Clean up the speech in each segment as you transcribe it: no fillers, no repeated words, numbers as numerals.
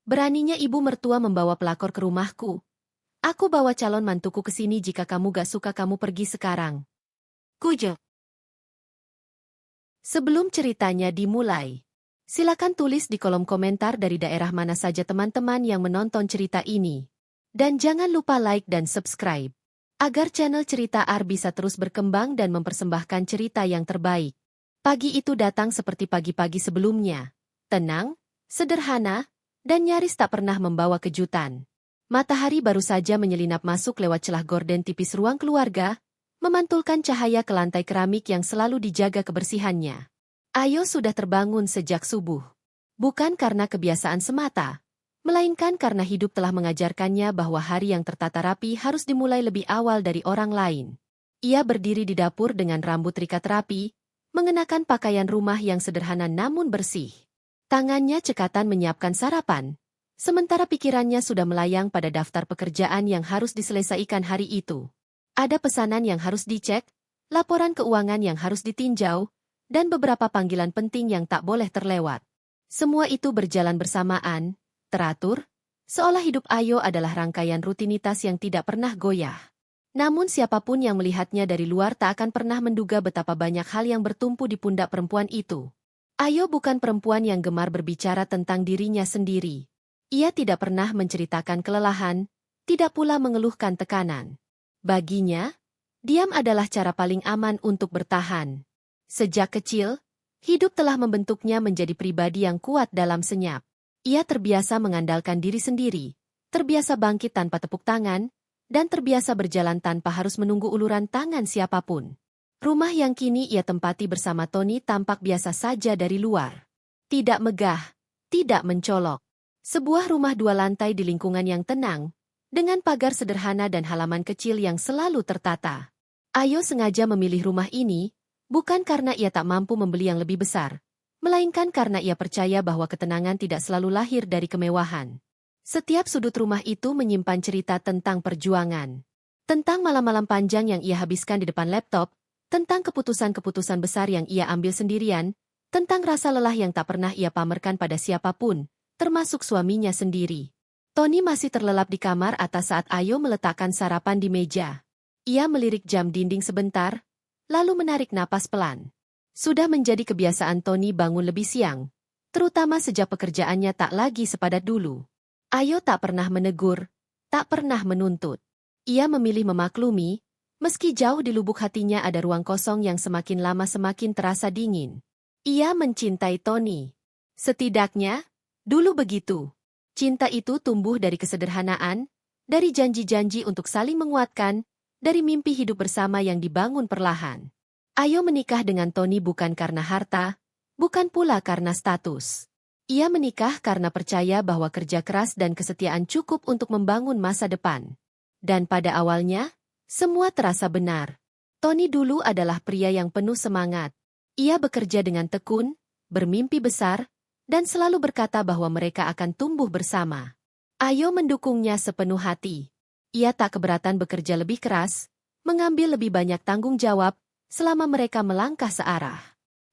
Beraninya ibu mertua membawa pelakor ke rumahku. Aku bawa calon mantuku ke sini jika kamu gak suka kamu pergi sekarang. Kujo. Sebelum ceritanya dimulai, silakan tulis di kolom komentar dari daerah mana saja teman-teman yang menonton cerita ini. Dan jangan lupa like dan subscribe, agar channel Cerita Ar bisa terus berkembang dan mempersembahkan cerita yang terbaik. Pagi itu datang seperti pagi-pagi sebelumnya. Tenang, sederhana, dan nyaris tak pernah membawa kejutan. Matahari baru saja menyelinap masuk lewat celah gorden tipis ruang keluarga, memantulkan cahaya ke lantai keramik yang selalu dijaga kebersihannya. Ayo sudah terbangun sejak subuh. Bukan karena kebiasaan semata, melainkan karena hidup telah mengajarkannya bahwa hari yang tertata rapi harus dimulai lebih awal dari orang lain. Ia berdiri di dapur dengan rambut rikat rapi, mengenakan pakaian rumah yang sederhana namun bersih. Tangannya cekatan menyiapkan sarapan, sementara pikirannya sudah melayang pada daftar pekerjaan yang harus diselesaikan hari itu. Ada pesanan yang harus dicek, laporan keuangan yang harus ditinjau, dan beberapa panggilan penting yang tak boleh terlewat. Semua itu berjalan bersamaan, teratur, seolah hidup Ayo adalah rangkaian rutinitas yang tidak pernah goyah. Namun siapapun yang melihatnya dari luar tak akan pernah menduga betapa banyak hal yang bertumpu di pundak perempuan itu. Ayo bukan perempuan yang gemar berbicara tentang dirinya sendiri. Ia tidak pernah menceritakan kelelahan, tidak pula mengeluhkan tekanan. Baginya, diam adalah cara paling aman untuk bertahan. Sejak kecil, hidup telah membentuknya menjadi pribadi yang kuat dalam senyap. Ia terbiasa mengandalkan diri sendiri, terbiasa bangkit tanpa tepuk tangan, dan terbiasa berjalan tanpa harus menunggu uluran tangan siapapun. Rumah yang kini ia tempati bersama Tony tampak biasa saja dari luar. Tidak megah, tidak mencolok. Sebuah rumah 2 lantai di lingkungan yang tenang, dengan pagar sederhana dan halaman kecil yang selalu tertata. Ayo sengaja memilih rumah ini, bukan karena ia tak mampu membeli yang lebih besar, melainkan karena ia percaya bahwa ketenangan tidak selalu lahir dari kemewahan. Setiap sudut rumah itu menyimpan cerita tentang perjuangan. Tentang malam-malam panjang yang ia habiskan di depan laptop, tentang keputusan-keputusan besar yang ia ambil sendirian, tentang rasa lelah yang tak pernah ia pamerkan pada siapapun, termasuk suaminya sendiri. Tony masih terlelap di kamar atas saat Ayo meletakkan sarapan di meja. Ia melirik jam dinding sebentar, lalu menarik napas pelan. Sudah menjadi kebiasaan Tony bangun lebih siang, terutama sejak pekerjaannya tak lagi sepadat dulu. Ayo tak pernah menegur, tak pernah menuntut. Ia memilih memaklumi, meski jauh di lubuk hatinya ada ruang kosong yang semakin lama semakin terasa dingin. Ia mencintai Tony. Setidaknya, dulu begitu. Cinta itu tumbuh dari kesederhanaan, dari janji-janji untuk saling menguatkan, dari mimpi hidup bersama yang dibangun perlahan. Ayo menikah dengan Tony bukan karena harta, bukan pula karena status. Ia menikah karena percaya bahwa kerja keras dan kesetiaan cukup untuk membangun masa depan. Dan pada awalnya, semua terasa benar. Tony dulu adalah pria yang penuh semangat. Ia bekerja dengan tekun, bermimpi besar, dan selalu berkata bahwa mereka akan tumbuh bersama. Ayo mendukungnya sepenuh hati. Ia tak keberatan bekerja lebih keras, mengambil lebih banyak tanggung jawab, selama mereka melangkah searah.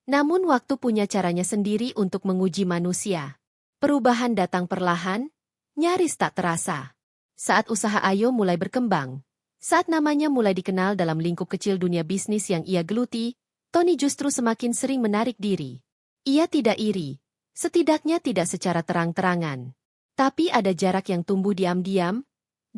Namun waktu punya caranya sendiri untuk menguji manusia. Perubahan datang perlahan, nyaris tak terasa. Saat usaha Ayo mulai berkembang, saat namanya mulai dikenal dalam lingkup kecil dunia bisnis yang ia geluti, Tony justru semakin sering menarik diri. Ia tidak iri, setidaknya tidak secara terang-terangan. Tapi ada jarak yang tumbuh diam-diam,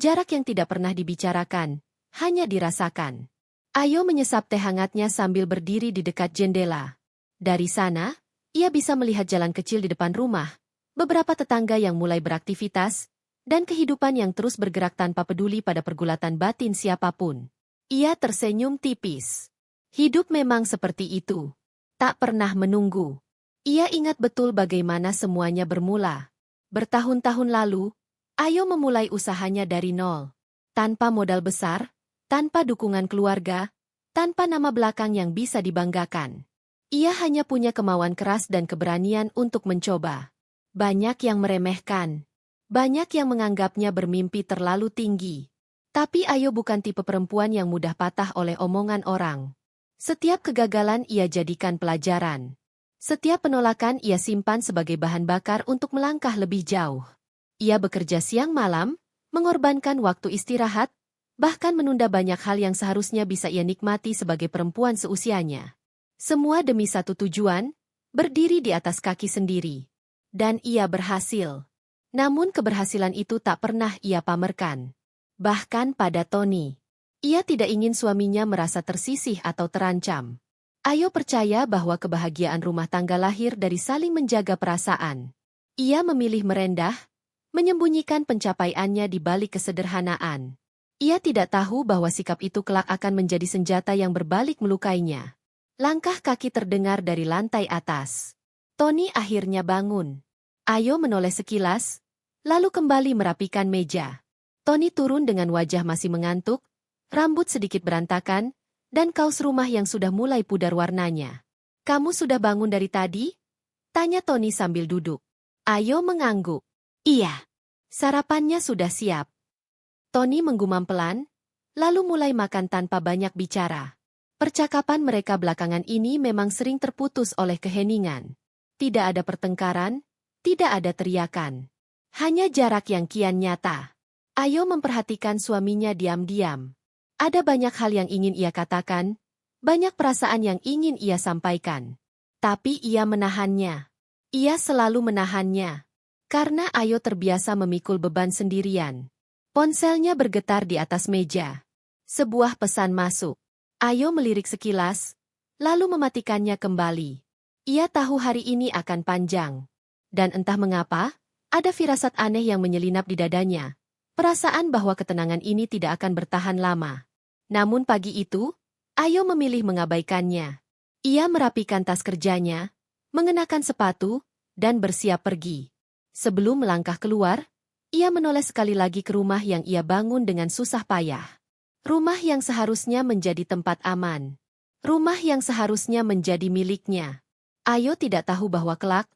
jarak yang tidak pernah dibicarakan, hanya dirasakan. Ayo menyesap teh hangatnya sambil berdiri di dekat jendela. Dari sana, ia bisa melihat jalan kecil di depan rumah, beberapa tetangga yang mulai beraktivitas, dan kehidupan yang terus bergerak tanpa peduli pada pergulatan batin siapapun. Ia tersenyum tipis. Hidup memang seperti itu. Tak pernah menunggu. Ia ingat betul bagaimana semuanya bermula. Bertahun-tahun lalu, Ayo memulai usahanya dari nol. Tanpa modal besar, tanpa dukungan keluarga, tanpa nama belakang yang bisa dibanggakan. Ia hanya punya kemauan keras dan keberanian untuk mencoba. Banyak yang meremehkan. Banyak yang menganggapnya bermimpi terlalu tinggi. Tapi Ayo bukan tipe perempuan yang mudah patah oleh omongan orang. Setiap kegagalan ia jadikan pelajaran. Setiap penolakan ia simpan sebagai bahan bakar untuk melangkah lebih jauh. Ia bekerja siang malam, mengorbankan waktu istirahat, bahkan menunda banyak hal yang seharusnya bisa ia nikmati sebagai perempuan seusianya. Semua demi satu tujuan, berdiri di atas kaki sendiri. Dan ia berhasil. Namun keberhasilan itu tak pernah ia pamerkan. Bahkan pada Tony. Ia tidak ingin suaminya merasa tersisih atau terancam. Ayo percaya bahwa kebahagiaan rumah tangga lahir dari saling menjaga perasaan. Ia memilih merendah, menyembunyikan pencapaiannya di balik kesederhanaan. Ia tidak tahu bahwa sikap itu kelak akan menjadi senjata yang berbalik melukainya. Langkah kaki terdengar dari lantai atas. Tony akhirnya bangun. Ayo menoleh sekilas, lalu kembali merapikan meja. Tony turun dengan wajah masih mengantuk, rambut sedikit berantakan, dan kaos rumah yang sudah mulai pudar warnanya. "Kamu sudah bangun dari tadi?" tanya Tony sambil duduk. Ayo mengangguk. "Iya." Sarapannya sudah siap. Tony menggumam pelan, lalu mulai makan tanpa banyak bicara. Percakapan mereka belakangan ini memang sering terputus oleh keheningan. Tidak ada pertengkaran, tidak ada teriakan. Hanya jarak yang kian nyata. Ayo memperhatikan suaminya diam-diam. Ada banyak hal yang ingin ia katakan, banyak perasaan yang ingin ia sampaikan. Tapi ia menahannya. Ia selalu menahannya. Karena Ayo terbiasa memikul beban sendirian. Ponselnya bergetar di atas meja. Sebuah pesan masuk. Ayo melirik sekilas, lalu mematikannya kembali. Ia tahu hari ini akan panjang. Dan entah mengapa, ada firasat aneh yang menyelinap di dadanya. Perasaan bahwa ketenangan ini tidak akan bertahan lama. Namun pagi itu, Ayo memilih mengabaikannya. Ia merapikan tas kerjanya, mengenakan sepatu, dan bersiap pergi. Sebelum melangkah keluar, ia menoleh sekali lagi ke rumah yang ia bangun dengan susah payah. Rumah yang seharusnya menjadi tempat aman. Rumah yang seharusnya menjadi miliknya. Ayo tidak tahu bahwa kelak,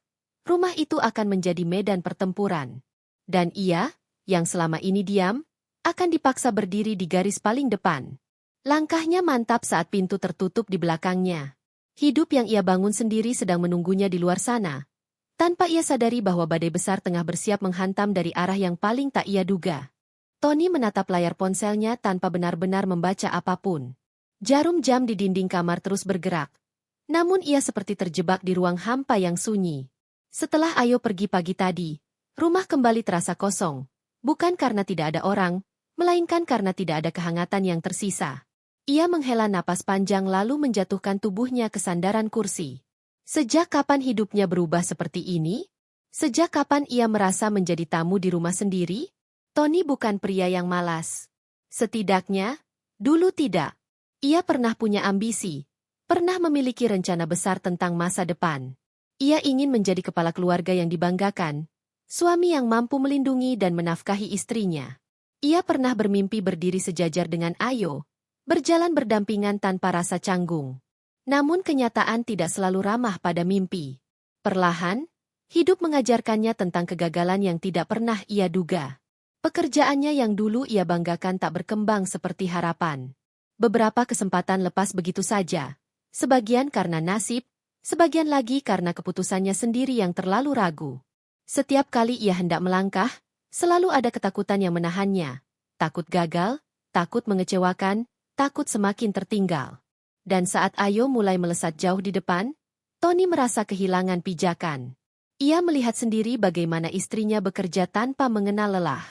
rumah itu akan menjadi medan pertempuran. Dan ia, yang selama ini diam, akan dipaksa berdiri di garis paling depan. Langkahnya mantap saat pintu tertutup di belakangnya. Hidup yang ia bangun sendiri sedang menunggunya di luar sana. Tanpa ia sadari bahwa badai besar tengah bersiap menghantam dari arah yang paling tak ia duga. Tony menatap layar ponselnya tanpa benar-benar membaca apapun. Jarum jam di dinding kamar terus bergerak. Namun ia seperti terjebak di ruang hampa yang sunyi. Setelah Ayo pergi pagi tadi, rumah kembali terasa kosong. Bukan karena tidak ada orang, melainkan karena tidak ada kehangatan yang tersisa. Ia menghela napas panjang lalu menjatuhkan tubuhnya ke sandaran kursi. Sejak kapan hidupnya berubah seperti ini? Sejak kapan ia merasa menjadi tamu di rumah sendiri? Tony bukan pria yang malas. Setidaknya, dulu tidak. Ia pernah punya ambisi, pernah memiliki rencana besar tentang masa depan. Ia ingin menjadi kepala keluarga yang dibanggakan, suami yang mampu melindungi dan menafkahi istrinya. Ia pernah bermimpi berdiri sejajar dengan Ayo, berjalan berdampingan tanpa rasa canggung. Namun kenyataan tidak selalu ramah pada mimpi. Perlahan, hidup mengajarkannya tentang kegagalan yang tidak pernah ia duga. Pekerjaannya yang dulu ia banggakan tak berkembang seperti harapan. Beberapa kesempatan lepas begitu saja. Sebagian karena nasib, sebagian lagi karena keputusannya sendiri yang terlalu ragu. Setiap kali ia hendak melangkah, selalu ada ketakutan yang menahannya. Takut gagal, takut mengecewakan, takut semakin tertinggal. Dan saat Ayo mulai melesat jauh di depan, Tony merasa kehilangan pijakan. Ia melihat sendiri bagaimana istrinya bekerja tanpa mengenal lelah.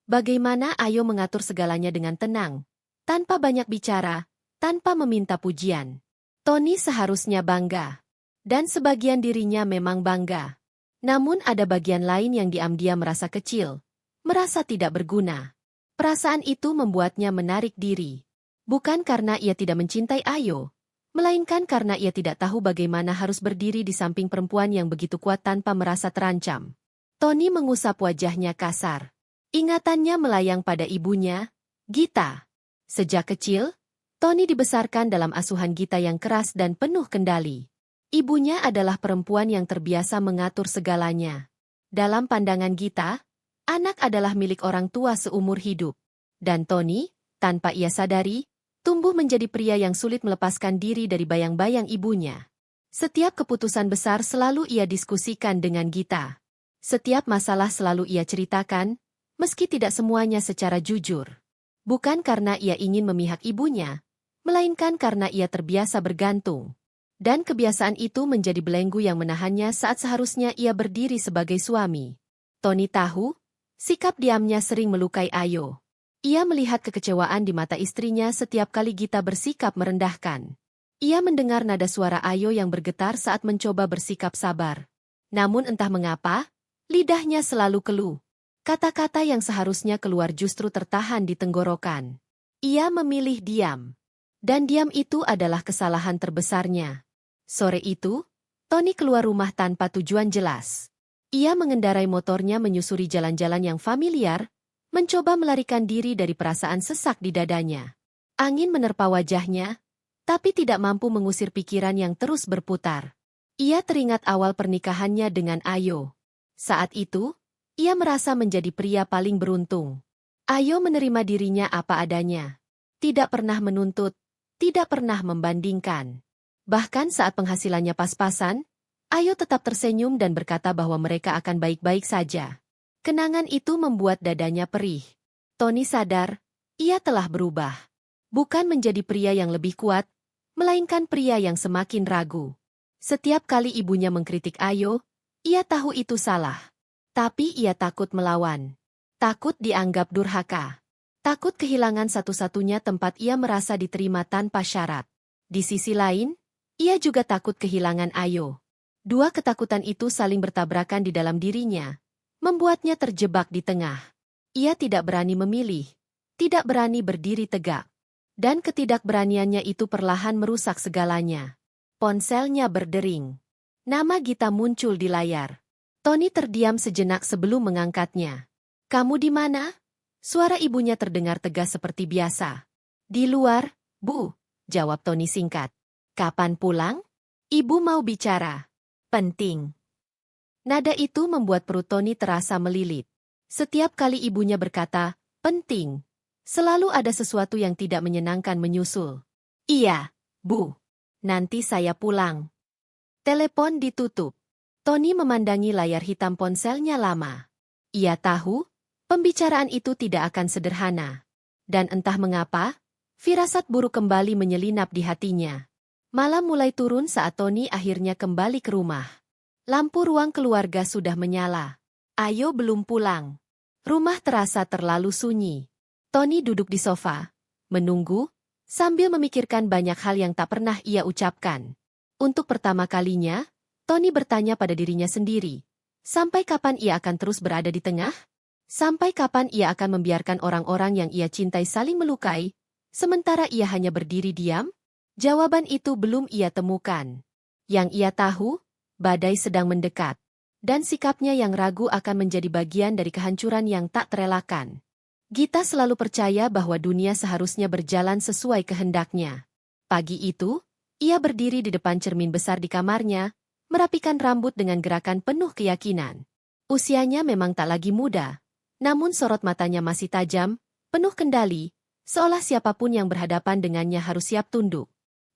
Bagaimana Ayo mengatur segalanya dengan tenang, tanpa banyak bicara, tanpa meminta pujian. Tony seharusnya bangga. Dan sebagian dirinya memang bangga. Namun ada bagian lain yang diam-diam merasa kecil, merasa tidak berguna. Perasaan itu membuatnya menarik diri. Bukan karena ia tidak mencintai Ayo, melainkan karena ia tidak tahu bagaimana harus berdiri di samping perempuan yang begitu kuat tanpa merasa terancam. Tony mengusap wajahnya kasar. Ingatannya melayang pada ibunya, Gita. Sejak kecil, Tony dibesarkan dalam asuhan Gita yang keras dan penuh kendali. Ibunya adalah perempuan yang terbiasa mengatur segalanya. Dalam pandangan Gita, anak adalah milik orang tua seumur hidup. Dan Tony, tanpa ia sadari, tumbuh menjadi pria yang sulit melepaskan diri dari bayang-bayang ibunya. Setiap keputusan besar selalu ia diskusikan dengan Gita. Setiap masalah selalu ia ceritakan, meski tidak semuanya secara jujur. Bukan karena ia ingin memihak ibunya, melainkan karena ia terbiasa bergantung. Dan kebiasaan itu menjadi belenggu yang menahannya saat seharusnya ia berdiri sebagai suami. Tony tahu, sikap diamnya sering melukai Ayo. Ia melihat kekecewaan di mata istrinya setiap kali Gita bersikap merendahkan. Ia mendengar nada suara Ayo yang bergetar saat mencoba bersikap sabar. Namun entah mengapa, lidahnya selalu keluh. Kata-kata yang seharusnya keluar justru tertahan di tenggorokan. Ia memilih diam. Dan diam itu adalah kesalahan terbesarnya. Sore itu, Tony keluar rumah tanpa tujuan jelas. Ia mengendarai motornya menyusuri jalan-jalan yang familiar, mencoba melarikan diri dari perasaan sesak di dadanya. Angin menerpa wajahnya, tapi tidak mampu mengusir pikiran yang terus berputar. Ia teringat awal pernikahannya dengan Ayo. Saat itu, ia merasa menjadi pria paling beruntung. Ayo menerima dirinya apa adanya. Tidak pernah menuntut, tidak pernah membandingkan. Bahkan saat penghasilannya pas-pasan, Ayo tetap tersenyum dan berkata bahwa mereka akan baik-baik saja. Kenangan itu membuat dadanya perih. Tony sadar, ia telah berubah. Bukan menjadi pria yang lebih kuat, melainkan pria yang semakin ragu. Setiap kali ibunya mengkritik Ayo, ia tahu itu salah. Tapi ia takut melawan. Takut dianggap durhaka. Takut kehilangan satu-satunya tempat ia merasa diterima tanpa syarat. Di sisi lain, ia juga takut kehilangan Ayo. Dua ketakutan itu saling bertabrakan di dalam dirinya, membuatnya terjebak di tengah. Ia tidak berani memilih, tidak berani berdiri tegak. Dan ketidakberaniannya itu perlahan merusak segalanya. Ponselnya berdering. Nama Gita muncul di layar. Tony terdiam sejenak sebelum mengangkatnya. "Kamu di mana?" Suara ibunya terdengar tegas seperti biasa. "Di luar, Bu," jawab Tony singkat. "Kapan pulang?" "Ibu mau bicara. Penting." Nada itu membuat perut Tony terasa melilit. Setiap kali ibunya berkata, "penting," selalu ada sesuatu yang tidak menyenangkan menyusul. "Iya, Bu. Nanti saya pulang." Telepon ditutup. Tony memandangi layar hitam ponselnya lama. Ia tahu, pembicaraan itu tidak akan sederhana. Dan entah mengapa, firasat buruk kembali menyelinap di hatinya. Malam mulai turun saat Tony akhirnya kembali ke rumah. Lampu ruang keluarga sudah menyala. Ayo belum pulang. Rumah terasa terlalu sunyi. Tony duduk di sofa, menunggu, sambil memikirkan banyak hal yang tak pernah ia ucapkan. Untuk pertama kalinya, Tony bertanya pada dirinya sendiri, sampai kapan ia akan terus berada di tengah? Sampai kapan ia akan membiarkan orang-orang yang ia cintai saling melukai, sementara ia hanya berdiri diam? Jawaban itu belum ia temukan. Yang ia tahu, badai sedang mendekat. Dan sikapnya yang ragu akan menjadi bagian dari kehancuran yang tak terelakkan. Gita selalu percaya bahwa dunia seharusnya berjalan sesuai kehendaknya. Pagi itu, ia berdiri di depan cermin besar di kamarnya, merapikan rambut dengan gerakan penuh keyakinan. Usianya memang tak lagi muda, namun sorot matanya masih tajam, penuh kendali, seolah siapapun yang berhadapan dengannya harus siap tunduk.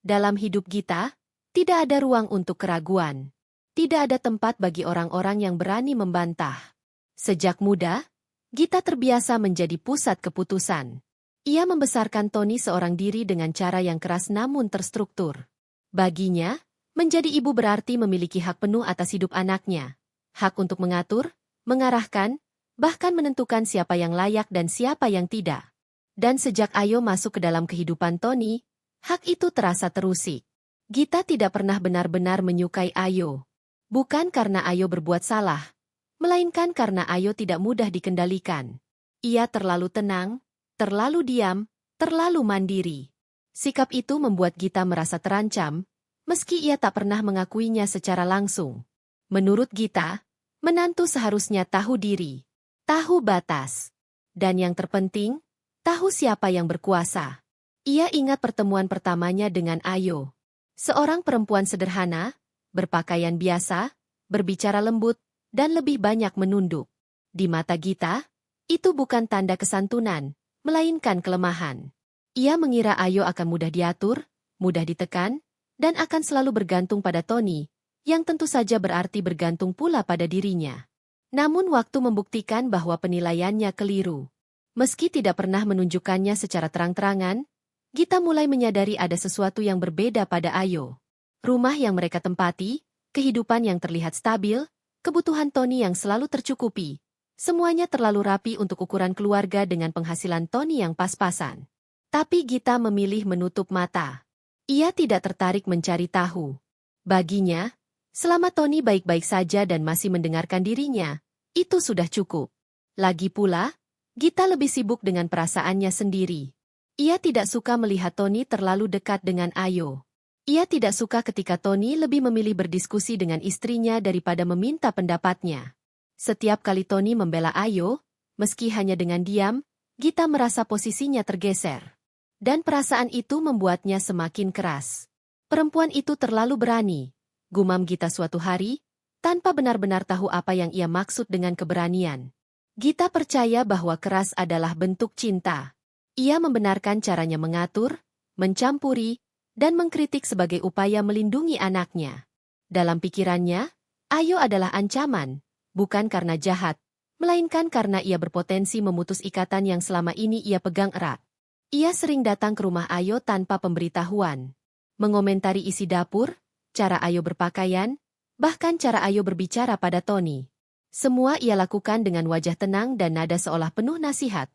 Dalam hidup Gita, tidak ada ruang untuk keraguan. Tidak ada tempat bagi orang-orang yang berani membantah. Sejak muda, Gita terbiasa menjadi pusat keputusan. Ia membesarkan Tony seorang diri dengan cara yang keras namun terstruktur. Baginya, menjadi ibu berarti memiliki hak penuh atas hidup anaknya. Hak untuk mengatur, mengarahkan, bahkan menentukan siapa yang layak dan siapa yang tidak. Dan sejak Ayo masuk ke dalam kehidupan Tony, hak itu terasa terusik. Gita tidak pernah benar-benar menyukai Ayo. Bukan karena Ayo berbuat salah, melainkan karena Ayo tidak mudah dikendalikan. Ia terlalu tenang, terlalu diam, terlalu mandiri. Sikap itu membuat Gita merasa terancam, meski ia tak pernah mengakuinya secara langsung. Menurut Gita, menantu seharusnya tahu diri, tahu batas, dan yang terpenting, tahu siapa yang berkuasa. Ia ingat pertemuan pertamanya dengan Ayo. Seorang perempuan sederhana, berpakaian biasa, berbicara lembut, dan lebih banyak menunduk. Di mata Gita, itu bukan tanda kesantunan, melainkan kelemahan. Ia mengira Ayo akan mudah diatur, mudah ditekan, dan akan selalu bergantung pada Tony, yang tentu saja berarti bergantung pula pada dirinya. Namun waktu membuktikan bahwa penilaiannya keliru. Meski tidak pernah menunjukkannya secara terang-terangan, Gita mulai menyadari ada sesuatu yang berbeda pada Ayo. Rumah yang mereka tempati, kehidupan yang terlihat stabil, kebutuhan Tony yang selalu tercukupi. Semuanya terlalu rapi untuk ukuran keluarga dengan penghasilan Tony yang pas-pasan. Tapi Gita memilih menutup mata. Ia tidak tertarik mencari tahu. Baginya, selama Tony baik-baik saja dan masih mendengarkan dirinya, itu sudah cukup. Lagi pula, Gita lebih sibuk dengan perasaannya sendiri. Ia tidak suka melihat Tony terlalu dekat dengan Ayo. Ia tidak suka ketika Tony lebih memilih berdiskusi dengan istrinya daripada meminta pendapatnya. Setiap kali Tony membela Ayo, meski hanya dengan diam, Gita merasa posisinya tergeser. Dan perasaan itu membuatnya semakin keras. Perempuan itu terlalu berani, gumam Gita suatu hari, tanpa benar-benar tahu apa yang ia maksud dengan keberanian. Gita percaya bahwa keras adalah bentuk cinta. Ia membenarkan caranya mengatur, mencampuri, dan mengkritik sebagai upaya melindungi anaknya. Dalam pikirannya, Ayo adalah ancaman, bukan karena jahat, melainkan karena ia berpotensi memutus ikatan yang selama ini ia pegang erat. Ia sering datang ke rumah Ayo tanpa pemberitahuan, mengomentari isi dapur, cara Ayo berpakaian, bahkan cara Ayo berbicara pada Tony. Semua ia lakukan dengan wajah tenang dan nada seolah penuh nasihat.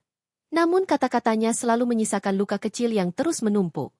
Namun kata-katanya selalu menyisakan luka kecil yang terus menumpuk.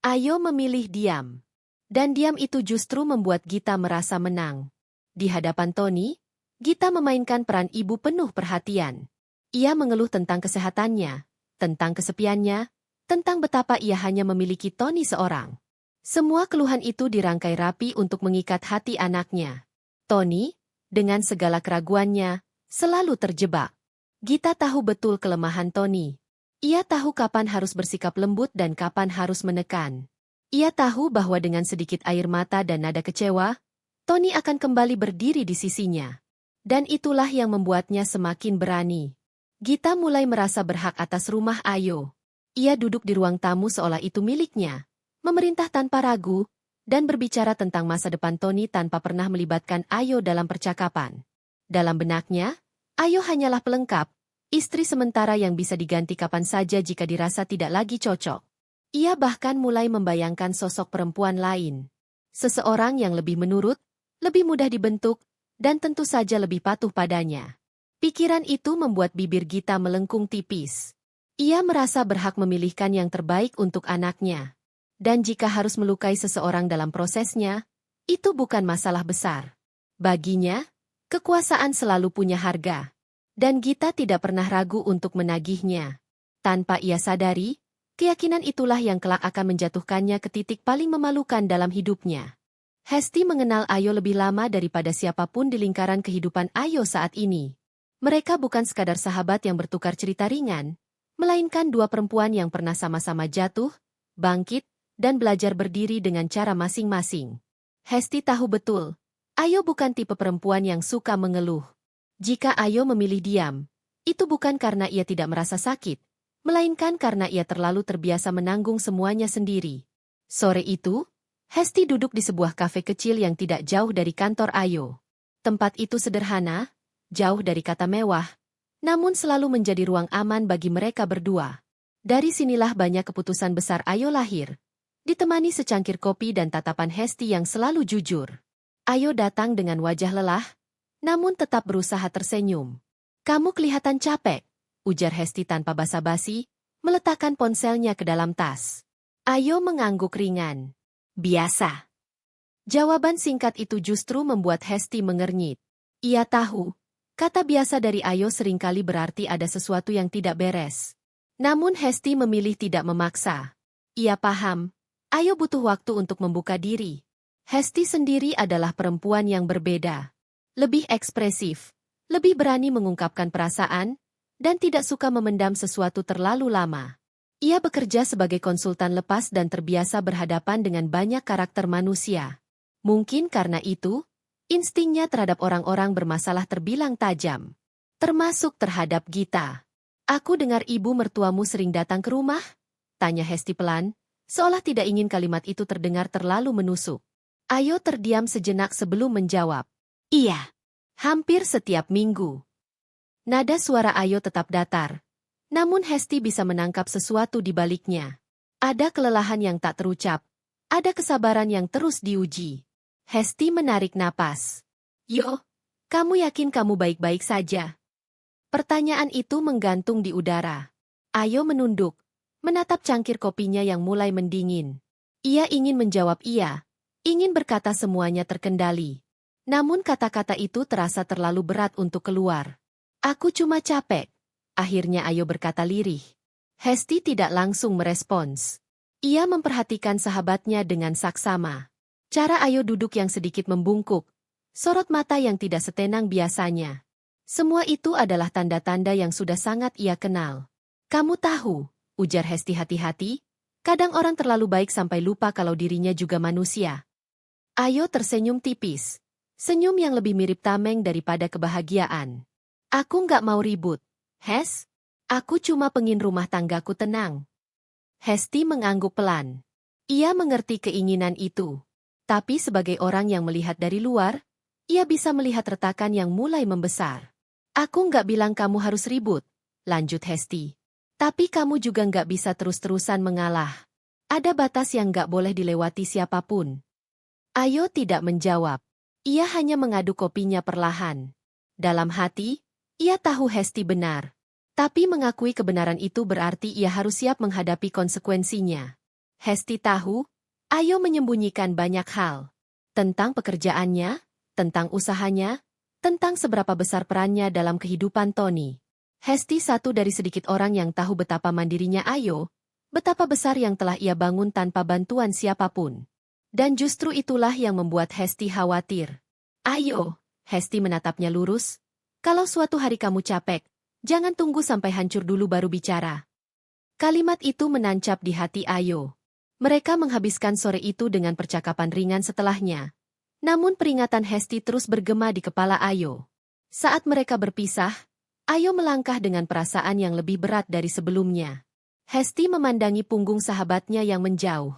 Ayo memilih diam. Dan diam itu justru membuat Gita merasa menang. Di hadapan Tony, Gita memainkan peran ibu penuh perhatian. Ia mengeluh tentang kesehatannya, tentang kesepiannya, tentang betapa ia hanya memiliki Tony seorang. Semua keluhan itu dirangkai rapi untuk mengikat hati anaknya. Tony, dengan segala keraguannya, selalu terjebak. Gita tahu betul kelemahan Tony. Ia tahu kapan harus bersikap lembut dan kapan harus menekan. Ia tahu bahwa dengan sedikit air mata dan nada kecewa, Tony akan kembali berdiri di sisinya. Dan itulah yang membuatnya semakin berani. Gita mulai merasa berhak atas rumah Ayo. Ia duduk di ruang tamu seolah itu miliknya, memerintah tanpa ragu, dan berbicara tentang masa depan Tony tanpa pernah melibatkan Ayo dalam percakapan. Dalam benaknya, Ayo hanyalah pelengkap, istri sementara yang bisa diganti kapan saja jika dirasa tidak lagi cocok. Ia bahkan mulai membayangkan sosok perempuan lain. Seseorang yang lebih menurut, lebih mudah dibentuk, dan tentu saja lebih patuh padanya. Pikiran itu membuat bibir Gita melengkung tipis. Ia merasa berhak memilihkan yang terbaik untuk anaknya. Dan jika harus melukai seseorang dalam prosesnya, itu bukan masalah besar. Baginya, kekuasaan selalu punya harga, dan Gita tidak pernah ragu untuk menagihnya. Tanpa ia sadari, keyakinan itulah yang kelak akan menjatuhkannya ke titik paling memalukan dalam hidupnya. Hesti mengenal Ayo lebih lama daripada siapapun di lingkaran kehidupan Ayo saat ini. Mereka bukan sekadar sahabat yang bertukar cerita ringan, melainkan dua perempuan yang pernah sama-sama jatuh, bangkit, dan belajar berdiri dengan cara masing-masing. Hesti tahu betul, Ayo bukan tipe perempuan yang suka mengeluh. Jika Ayo memilih diam, itu bukan karena ia tidak merasa sakit, melainkan karena ia terlalu terbiasa menanggung semuanya sendiri. Sore itu, Hesti duduk di sebuah kafe kecil yang tidak jauh dari kantor Ayo. Tempat itu sederhana, jauh dari kata mewah, namun selalu menjadi ruang aman bagi mereka berdua. Dari sinilah banyak keputusan besar Ayo lahir, ditemani secangkir kopi dan tatapan Hesti yang selalu jujur. Ayo datang dengan wajah lelah, namun tetap berusaha tersenyum. "Kamu kelihatan capek," ujar Hesti tanpa basa-basi, meletakkan ponselnya ke dalam tas. Ayo mengangguk ringan. "Biasa." Jawaban singkat itu justru membuat Hesti mengernyit. Ia tahu, kata biasa dari Ayo seringkali berarti ada sesuatu yang tidak beres. Namun Hesti memilih tidak memaksa. Ia paham, Ayo butuh waktu untuk membuka diri. Hesti sendiri adalah perempuan yang berbeda. Lebih ekspresif, lebih berani mengungkapkan perasaan, dan tidak suka memendam sesuatu terlalu lama. Ia bekerja sebagai konsultan lepas dan terbiasa berhadapan dengan banyak karakter manusia. Mungkin karena itu, instingnya terhadap orang-orang bermasalah terbilang tajam. Termasuk terhadap Gita. "Aku dengar ibu mertuamu sering datang ke rumah?" tanya Hesti pelan, seolah tidak ingin kalimat itu terdengar terlalu menusuk. Ayo terdiam sejenak sebelum menjawab. "Iya." Hampir setiap minggu. Nada suara Ayo tetap datar. Namun Hesti bisa menangkap sesuatu di baliknya. Ada kelelahan yang tak terucap. Ada kesabaran yang terus diuji. Hesti menarik napas. Yo, kamu yakin kamu baik-baik saja? Pertanyaan itu menggantung di udara. Ayo menunduk, menatap cangkir kopinya yang mulai mendingin. Ia ingin menjawab iya, ingin berkata semuanya terkendali. Namun kata-kata itu terasa terlalu berat untuk keluar. Aku cuma capek. Akhirnya Ayo berkata lirih. Hesti tidak langsung merespons. Ia memperhatikan sahabatnya dengan saksama. Cara Ayo duduk yang sedikit membungkuk. Sorot mata yang tidak setenang biasanya. Semua itu adalah tanda-tanda yang sudah sangat ia kenal. Kamu tahu, ujar Hesti hati-hati, kadang orang terlalu baik sampai lupa kalau dirinya juga manusia. Ayo tersenyum tipis. Senyum yang lebih mirip tameng daripada kebahagiaan. Aku nggak mau ribut, Hes. Aku cuma pengin rumah tanggaku tenang. Hesti mengangguk pelan. Ia mengerti keinginan itu. Tapi sebagai orang yang melihat dari luar, ia bisa melihat retakan yang mulai membesar. Aku nggak bilang kamu harus ribut, lanjut Hesti. Tapi kamu juga nggak bisa terus-terusan mengalah. Ada batas yang nggak boleh dilewati siapapun. Ayo tidak menjawab. Ia hanya mengaduk kopinya perlahan. Dalam hati, ia tahu Hesti benar. Tapi mengakui kebenaran itu berarti ia harus siap menghadapi konsekuensinya. Hesti tahu, Ayo menyembunyikan banyak hal. Tentang pekerjaannya, tentang usahanya, tentang seberapa besar perannya dalam kehidupan Tony. Hesti satu dari sedikit orang yang tahu betapa mandirinya Ayo, betapa besar yang telah ia bangun tanpa bantuan siapapun. Dan justru itulah yang membuat Hesti khawatir. Ayo, Hesti menatapnya lurus. Kalau suatu hari kamu capek, jangan tunggu sampai hancur dulu baru bicara. Kalimat itu menancap di hati Ayo. Mereka menghabiskan sore itu dengan percakapan ringan setelahnya. Namun peringatan Hesti terus bergema di kepala Ayo. Saat mereka berpisah, Ayo melangkah dengan perasaan yang lebih berat dari sebelumnya. Hesti memandangi punggung sahabatnya yang menjauh.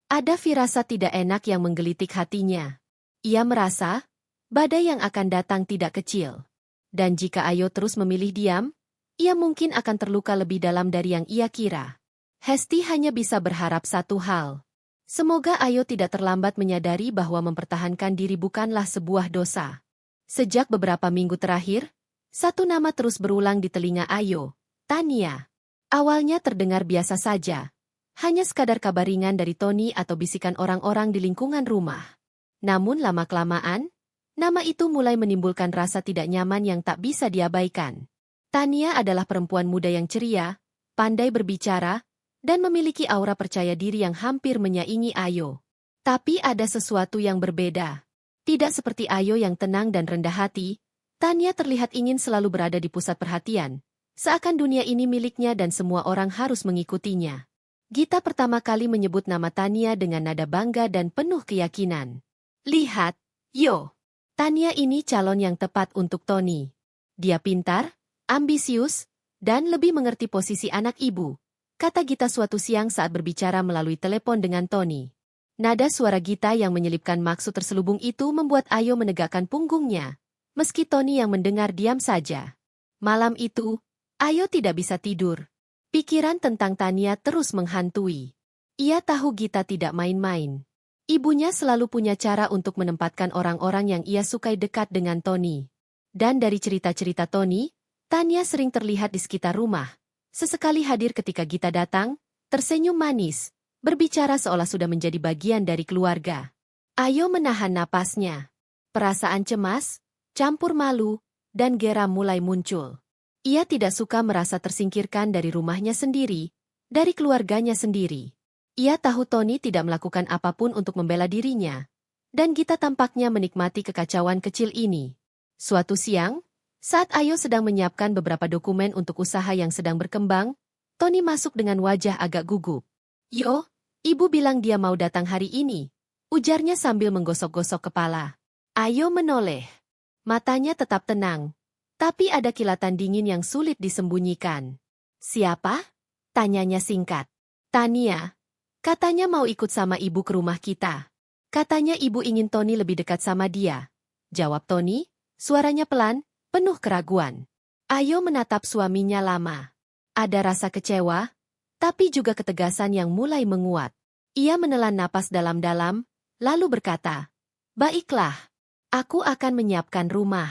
Ada firasat tidak enak yang menggelitik hatinya. Ia merasa, badai yang akan datang tidak kecil. Dan jika Ayo terus memilih diam, ia mungkin akan terluka lebih dalam dari yang ia kira. Hesti hanya bisa berharap satu hal. Semoga Ayo tidak terlambat menyadari bahwa mempertahankan diri bukanlah sebuah dosa. Sejak beberapa minggu terakhir, satu nama terus berulang di telinga Ayo, Tania. Awalnya terdengar biasa saja. Hanya sekadar kabar ringan dari Tony atau bisikan orang-orang di lingkungan rumah. Namun lama-kelamaan, nama itu mulai menimbulkan rasa tidak nyaman yang tak bisa diabaikan. Tania adalah perempuan muda yang ceria, pandai berbicara, dan memiliki aura percaya diri yang hampir menyaingi Ayo. Tapi ada sesuatu yang berbeda. Tidak seperti Ayo yang tenang dan rendah hati, Tania terlihat ingin selalu berada di pusat perhatian. Seakan dunia ini miliknya dan semua orang harus mengikutinya. Gita pertama kali menyebut nama Tania dengan nada bangga dan penuh keyakinan. Lihat, Yo. Tania ini calon yang tepat untuk Tony. Dia pintar, ambisius, dan lebih mengerti posisi anak ibu, kata Gita suatu siang saat berbicara melalui telepon dengan Tony. Nada suara Gita yang menyelipkan maksud terselubung itu membuat Ayo menegakkan punggungnya, meski Tony yang mendengar diam saja. Malam itu, Ayo tidak bisa tidur. Pikiran tentang Tania terus menghantui. Ia tahu Gita tidak main-main. Ibunya selalu punya cara untuk menempatkan orang-orang yang ia sukai dekat dengan Tony. Dan dari cerita-cerita Tony, Tania sering terlihat di sekitar rumah. Sesekali hadir ketika Gita datang, tersenyum manis, berbicara seolah sudah menjadi bagian dari keluarga. Ayo menahan napasnya. Perasaan cemas, campur malu, dan geram mulai muncul. Ia tidak suka merasa tersingkirkan dari rumahnya sendiri, dari keluarganya sendiri. Ia tahu Tony tidak melakukan apapun untuk membela dirinya, dan Gita tampaknya menikmati kekacauan kecil ini. Suatu siang, saat Ayo sedang menyiapkan beberapa dokumen untuk usaha yang sedang berkembang, Tony masuk dengan wajah agak gugup. Yo, ibu bilang dia mau datang hari ini, ujarnya sambil menggosok-gosok kepala. Ayo menoleh. Matanya tetap tenang. Tapi ada kilatan dingin yang sulit disembunyikan. Siapa? Tanyanya singkat. Tania. Katanya mau ikut sama ibu ke rumah kita. Katanya ibu ingin Tony lebih dekat sama dia. Jawab Tony, Suaranya pelan, penuh keraguan. Ayo menatap suaminya lama. Ada rasa kecewa, tapi juga ketegasan yang mulai menguat. Ia menelan napas dalam-dalam, lalu berkata, "Baiklah, aku akan menyiapkan rumah."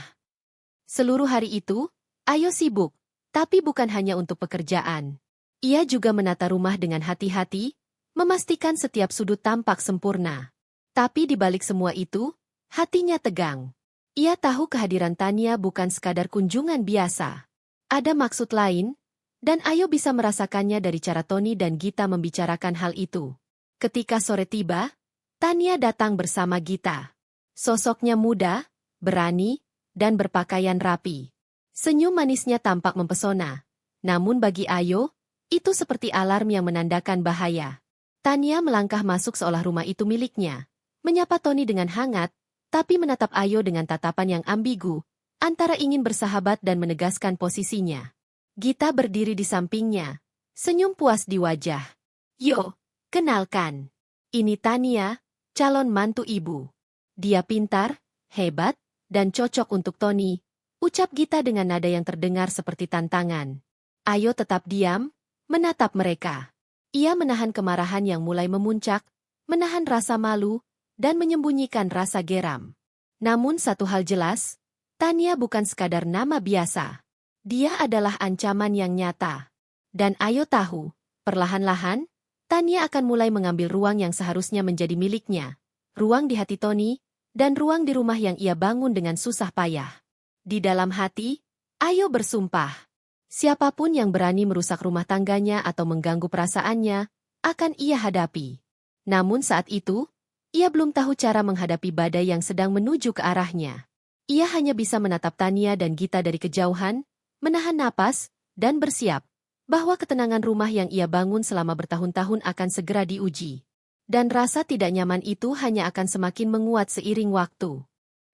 Seluruh hari itu, Ayo sibuk, tapi bukan hanya untuk pekerjaan. Ia juga menata rumah dengan hati-hati, memastikan setiap sudut tampak sempurna. Tapi di balik semua itu, hatinya tegang. Ia tahu kehadiran Tania bukan sekadar kunjungan biasa. Ada maksud lain, dan Ayo bisa merasakannya dari cara Tony dan Gita membicarakan hal itu. Ketika sore tiba, Tania datang bersama Gita. Sosoknya muda, berani, dan berpakaian rapi. Senyum manisnya tampak mempesona. Namun bagi Ayo, itu seperti alarm yang menandakan bahaya. Tania melangkah masuk seolah rumah itu miliknya. Menyapa Tony dengan hangat, tapi menatap Ayo dengan tatapan yang ambigu, antara ingin bersahabat dan menegaskan posisinya. Gita berdiri di sampingnya, senyum puas di wajah. "Yo, kenalkan. Ini Tania, calon mantu ibu. Dia pintar, hebat, dan cocok untuk Tony," ucap Gita dengan nada yang terdengar seperti tantangan. Ayo tetap diam, menatap mereka. Ia menahan kemarahan yang mulai memuncak, menahan rasa malu, dan menyembunyikan rasa geram. Namun satu hal jelas, Tania bukan sekadar nama biasa. Dia adalah ancaman yang nyata. Dan Ayo tahu, perlahan-lahan, Tania akan mulai mengambil ruang yang seharusnya menjadi miliknya. Ruang di hati Tony, dan ruang di rumah yang ia bangun dengan susah payah. Di dalam hati, Ayo bersumpah. Siapapun yang berani merusak rumah tangganya atau mengganggu perasaannya, akan ia hadapi. Namun saat itu, ia belum tahu cara menghadapi badai yang sedang menuju ke arahnya. Ia hanya bisa menatap Tania dan Gita dari kejauhan, menahan napas, dan bersiap bahwa ketenangan rumah yang ia bangun selama bertahun-tahun akan segera diuji. Dan rasa tidak nyaman itu hanya akan semakin menguat seiring waktu.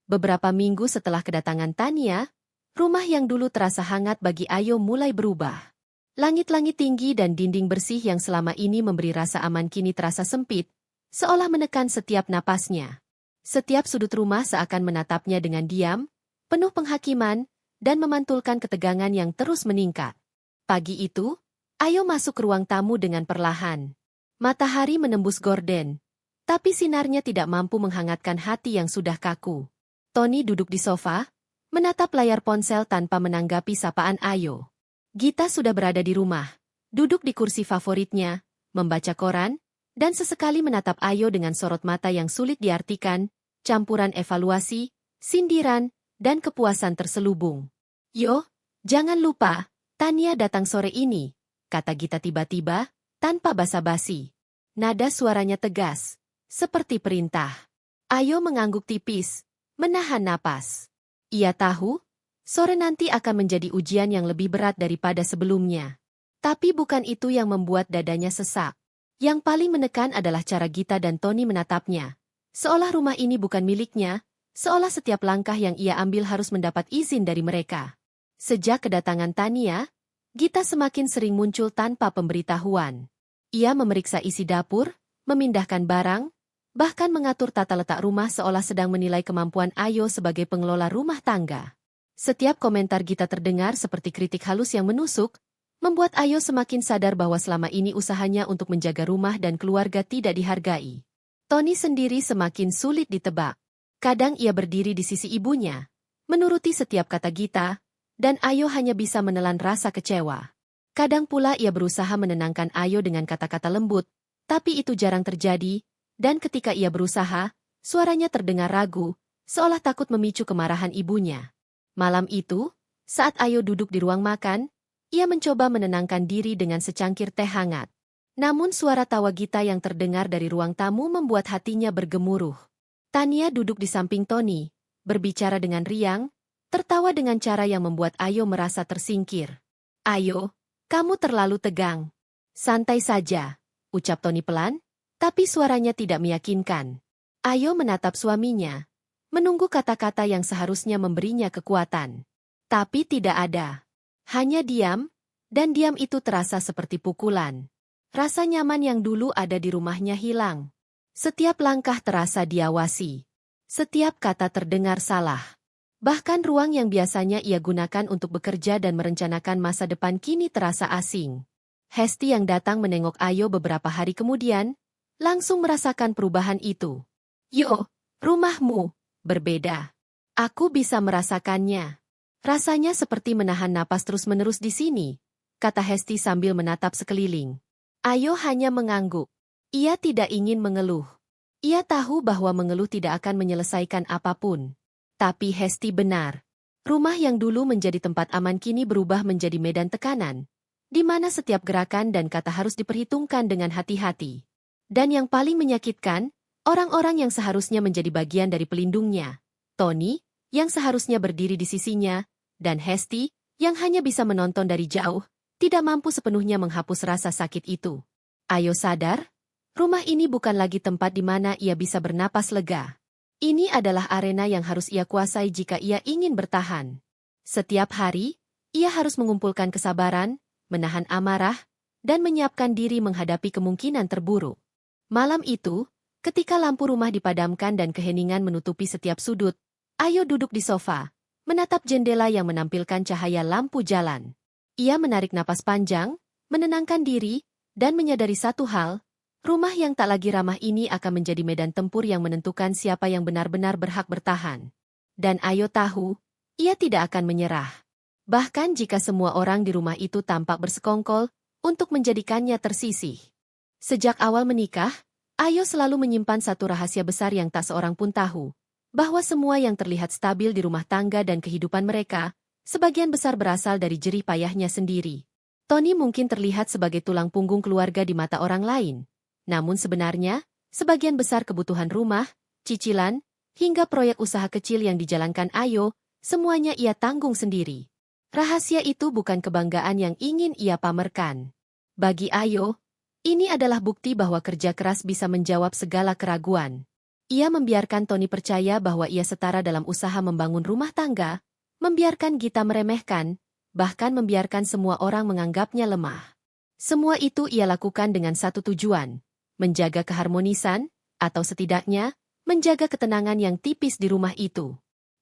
Beberapa minggu setelah kedatangan Tania, rumah yang dulu terasa hangat bagi Ayo mulai berubah. Langit-langit tinggi dan dinding bersih yang selama ini memberi rasa aman kini terasa sempit, seolah menekan setiap napasnya. Setiap sudut rumah seakan menatapnya dengan diam, penuh penghakiman, dan memantulkan ketegangan yang terus meningkat. Pagi itu, Ayo masuk ke ruang tamu dengan perlahan. Matahari menembus gorden, tapi sinarnya tidak mampu menghangatkan hati yang sudah kaku. Tony duduk di sofa, menatap layar ponsel tanpa menanggapi sapaan Ayo. Gita sudah berada di rumah, duduk di kursi favoritnya, membaca koran, dan sesekali menatap Ayo dengan sorot mata yang sulit diartikan, campuran evaluasi, sindiran, dan kepuasan terselubung. "Yo, jangan lupa, Tania datang sore ini," kata Gita tiba-tiba, tanpa basa-basi. Nada suaranya tegas, seperti perintah. Ayo mengangguk tipis, menahan napas. Ia tahu, sore nanti akan menjadi ujian yang lebih berat daripada sebelumnya. Tapi bukan itu yang membuat dadanya sesak. Yang paling menekan adalah cara Gita dan Tony menatapnya. Seolah rumah ini bukan miliknya, seolah setiap langkah yang ia ambil harus mendapat izin dari mereka. Sejak kedatangan Tania, Gita semakin sering muncul tanpa pemberitahuan. Ia memeriksa isi dapur, memindahkan barang, bahkan mengatur tata letak rumah seolah sedang menilai kemampuan Ayo sebagai pengelola rumah tangga. Setiap komentar Gita terdengar seperti kritik halus yang menusuk, membuat Ayo semakin sadar bahwa selama ini usahanya untuk menjaga rumah dan keluarga tidak dihargai. Tony sendiri semakin sulit ditebak. Kadang ia berdiri di sisi ibunya, menuruti setiap kata Gita, dan Ayo hanya bisa menelan rasa kecewa. Kadang pula ia berusaha menenangkan Ayo dengan kata-kata lembut, tapi itu jarang terjadi, dan ketika ia berusaha, suaranya terdengar ragu, seolah takut memicu kemarahan ibunya. Malam itu, saat Ayo duduk di ruang makan, ia mencoba menenangkan diri dengan secangkir teh hangat. Namun suara tawa Gita yang terdengar dari ruang tamu membuat hatinya bergemuruh. Tania duduk di samping Tony, berbicara dengan riang, tertawa dengan cara yang membuat Ayo merasa tersingkir. "Ayo, kamu terlalu tegang. Santai saja," ucap Tony pelan, tapi suaranya tidak meyakinkan. Ayo menatap suaminya, menunggu kata-kata yang seharusnya memberinya kekuatan. Tapi tidak ada. Hanya diam, dan diam itu terasa seperti pukulan. Rasa nyaman yang dulu ada di rumahnya hilang. Setiap langkah terasa diawasi. Setiap kata terdengar salah. Bahkan ruang yang biasanya ia gunakan untuk bekerja dan merencanakan masa depan kini terasa asing. Hesti yang datang menengok Ayo beberapa hari kemudian, langsung merasakan perubahan itu. Yo, rumahmu berbeda. Aku bisa merasakannya. Rasanya seperti menahan napas terus-menerus di sini, kata Hesti sambil menatap sekeliling. Ayo hanya mengangguk. Ia tidak ingin mengeluh. Ia tahu bahwa mengeluh tidak akan menyelesaikan apapun. Tapi Hesti benar. Rumah yang dulu menjadi tempat aman kini berubah menjadi medan tekanan, di mana setiap gerakan dan kata harus diperhitungkan dengan hati-hati. Dan yang paling menyakitkan, orang-orang yang seharusnya menjadi bagian dari pelindungnya, Tony, yang seharusnya berdiri di sisinya, dan Hesti, yang hanya bisa menonton dari jauh, tidak mampu sepenuhnya menghapus rasa sakit itu. Ayo sadar, rumah ini bukan lagi tempat di mana ia bisa bernapas lega. Ini adalah arena yang harus ia kuasai jika ia ingin bertahan. Setiap hari, ia harus mengumpulkan kesabaran, menahan amarah, dan menyiapkan diri menghadapi kemungkinan terburuk. Malam itu, ketika lampu rumah dipadamkan dan keheningan menutupi setiap sudut, Ayo duduk di sofa, menatap jendela yang menampilkan cahaya lampu jalan. Ia menarik napas panjang, menenangkan diri, dan menyadari satu hal, rumah yang tak lagi ramah ini akan menjadi medan tempur yang menentukan siapa yang benar-benar berhak bertahan. Dan Ayo tahu, ia tidak akan menyerah. Bahkan jika semua orang di rumah itu tampak bersekongkol untuk menjadikannya tersisih. Sejak awal menikah, Ayo selalu menyimpan satu rahasia besar yang tak seorang pun tahu, bahwa semua yang terlihat stabil di rumah tangga dan kehidupan mereka, sebagian besar berasal dari jerih payahnya sendiri. Tony mungkin terlihat sebagai tulang punggung keluarga di mata orang lain. Namun sebenarnya, sebagian besar kebutuhan rumah, cicilan, hingga proyek usaha kecil yang dijalankan Ayo, semuanya ia tanggung sendiri. Rahasia itu bukan kebanggaan yang ingin ia pamerkan. Bagi Ayo, ini adalah bukti bahwa kerja keras bisa menjawab segala keraguan. Ia membiarkan Tony percaya bahwa ia setara dalam usaha membangun rumah tangga, membiarkan Gita meremehkan, bahkan membiarkan semua orang menganggapnya lemah. Semua itu ia lakukan dengan satu tujuan. Menjaga keharmonisan, atau setidaknya, menjaga ketenangan yang tipis di rumah itu.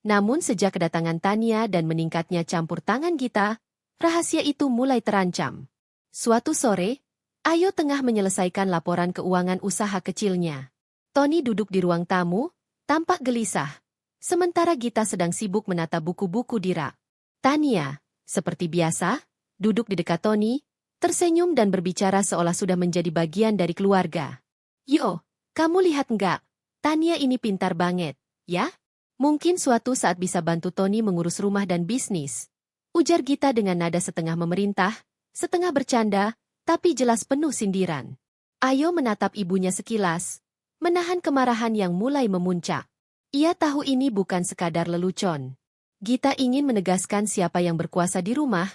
Namun sejak kedatangan Tania dan meningkatnya campur tangan Gita, rahasia itu mulai terancam. Suatu sore, Ayo tengah menyelesaikan laporan keuangan usaha kecilnya. Tony duduk di ruang tamu, tampak gelisah. Sementara Gita sedang sibuk menata buku-buku di rak. Tania, seperti biasa, duduk di dekat Tony, tersenyum dan berbicara seolah sudah menjadi bagian dari keluarga. Yo, kamu lihat nggak? Tania ini pintar banget, ya? Mungkin suatu saat bisa bantu Tony mengurus rumah dan bisnis. Ujar Gita dengan nada setengah memerintah, setengah bercanda, tapi jelas penuh sindiran. Ayo menatap ibunya sekilas, menahan kemarahan yang mulai memuncak. Ia tahu ini bukan sekadar lelucon. Gita ingin menegaskan siapa yang berkuasa di rumah,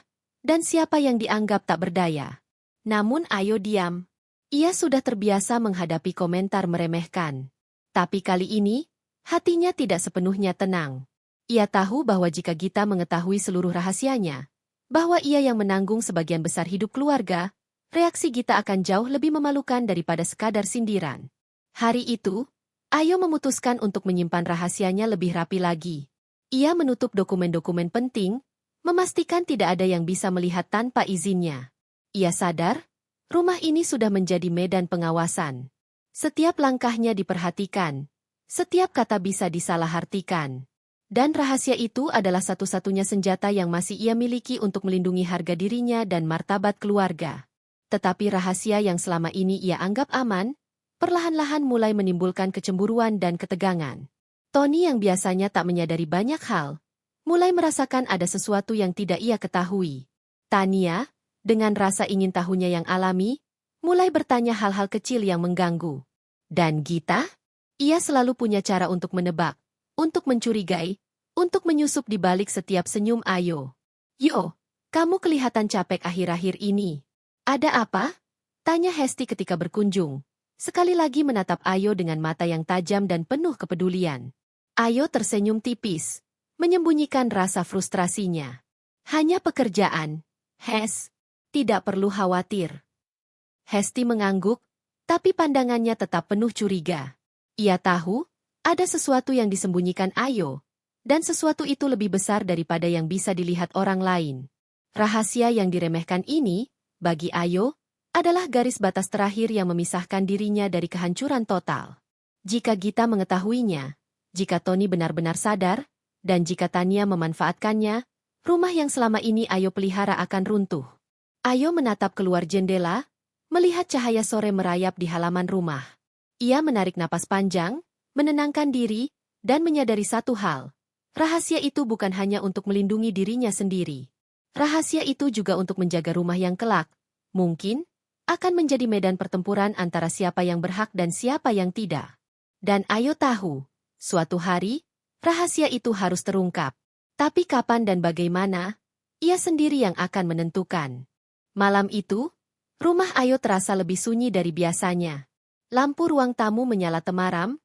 dan siapa yang dianggap tak berdaya. Namun Ayo diam. Ia sudah terbiasa menghadapi komentar meremehkan. Tapi kali ini, hatinya tidak sepenuhnya tenang. Ia tahu bahwa jika Gita mengetahui seluruh rahasianya, bahwa ia yang menanggung sebagian besar hidup keluarga, reaksi Gita akan jauh lebih memalukan daripada sekadar sindiran. Hari itu, Ayo memutuskan untuk menyimpan rahasianya lebih rapi lagi. Ia menutup dokumen-dokumen penting, memastikan tidak ada yang bisa melihat tanpa izinnya. Ia sadar, rumah ini sudah menjadi medan pengawasan. Setiap langkahnya diperhatikan, setiap kata bisa disalahartikan. Dan rahasia itu adalah satu-satunya senjata yang masih ia miliki untuk melindungi harga dirinya dan martabat keluarga. Tetapi rahasia yang selama ini ia anggap aman, perlahan-lahan mulai menimbulkan kecemburuan dan ketegangan. Tony yang biasanya tak menyadari banyak hal, mulai merasakan ada sesuatu yang tidak ia ketahui. Tania, dengan rasa ingin tahunya yang alami, mulai bertanya hal-hal kecil yang mengganggu. Dan Gita? Ia selalu punya cara untuk menebak, untuk mencurigai, untuk menyusup di balik setiap senyum Ayo. Yo, kamu kelihatan capek akhir-akhir ini. Ada apa? Tanya Hesti ketika berkunjung. Sekali lagi menatap Ayo dengan mata yang tajam dan penuh kepedulian. Ayo tersenyum tipis, menyembunyikan rasa frustrasinya. Hanya pekerjaan, Hes. Tidak perlu khawatir. Hesti mengangguk, tapi pandangannya tetap penuh curiga. Ia tahu, ada sesuatu yang disembunyikan Ayo, Dan sesuatu itu lebih besar daripada yang bisa dilihat orang lain. Rahasia yang diremehkan ini, bagi Ayo, adalah garis batas terakhir yang memisahkan dirinya dari kehancuran total. Jika Gita mengetahuinya, jika Tony benar-benar sadar, dan jika Tania memanfaatkannya, rumah yang selama ini Ayo pelihara akan runtuh. Ayo menatap keluar jendela, melihat cahaya sore merayap di halaman rumah. Ia menarik napas panjang, menenangkan diri, dan menyadari satu hal. Rahasia itu bukan hanya untuk melindungi dirinya sendiri. Rahasia itu juga untuk menjaga rumah yang kelak, mungkin, akan menjadi medan pertempuran antara siapa yang berhak dan siapa yang tidak. Dan Ayo tahu, suatu hari, rahasia itu harus terungkap. Tapi kapan dan bagaimana, ia sendiri yang akan menentukan. Malam itu, rumah Ayo terasa lebih sunyi dari biasanya. Lampu ruang tamu menyala temaram,